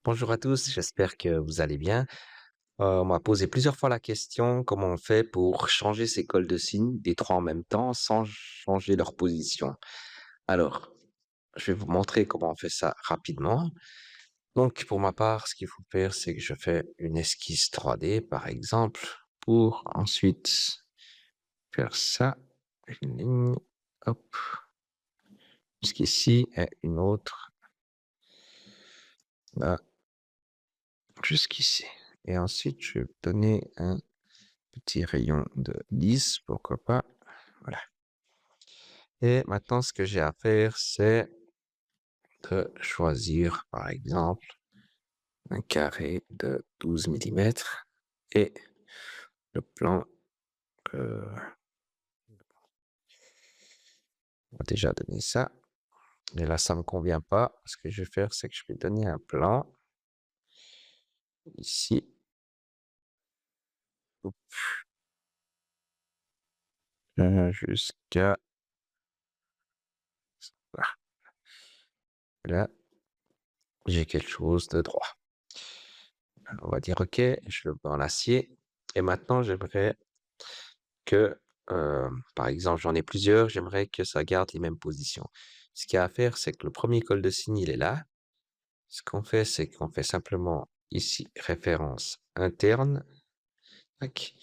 Bonjour à tous, j'espère que vous allez bien. On m'a posé plusieurs fois la question comment on fait pour changer ses cols de signes des trois en même temps sans changer leur position. Alors, je vais vous montrer comment on fait ça rapidement. Donc, pour ma part, ce qu'il faut faire, c'est que je fais une esquisse 3D, par exemple, pour ensuite faire ça, une ligne, hop, jusqu'ici, et une autre, là, jusqu'ici. Et ensuite, je vais donner un petit rayon de 10, pourquoi pas. Voilà. Et maintenant, ce que j'ai à faire, c'est de choisir, par exemple, un carré de 12 millimètres et le plan, on va déjà donner ça. Mais là, ça me convient pas. Ce que je vais faire, c'est que je vais donner un plan ici. Hop, jusqu'à là, j'ai quelque chose de droit. On va dire OK, je le mets en acier. Et maintenant, j'aimerais que, par exemple, j'en ai plusieurs, j'aimerais que ça garde les mêmes positions. Ce qu'il y a à faire, c'est que le premier col de signe, il est là. Ce qu'on fait, c'est qu'on fait simplement ici référence interne. Tac.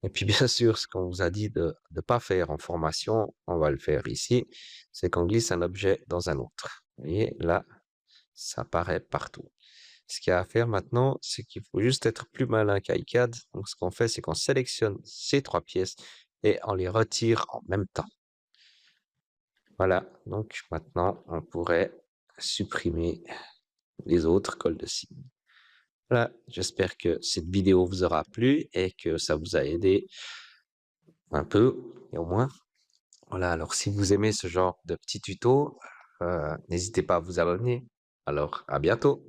Et puis bien sûr, ce qu'on vous a dit de ne pas faire en formation, on va le faire ici, c'est qu'on glisse un objet dans un autre. Vous voyez, là, ça apparaît partout. Ce qu'il y a à faire maintenant, c'est qu'il faut juste être plus malin qu'iCAD. Donc, ce qu'on fait, c'est qu'on sélectionne ces trois pièces et on les retire en même temps. Voilà, donc maintenant, on pourrait supprimer les autres cols de signe. Voilà, j'espère que cette vidéo vous aura plu et que ça vous a aidé un peu, et au moins. Voilà, alors si vous aimez ce genre de petits tutos, n'hésitez pas à vous abonner. Alors, à bientôt.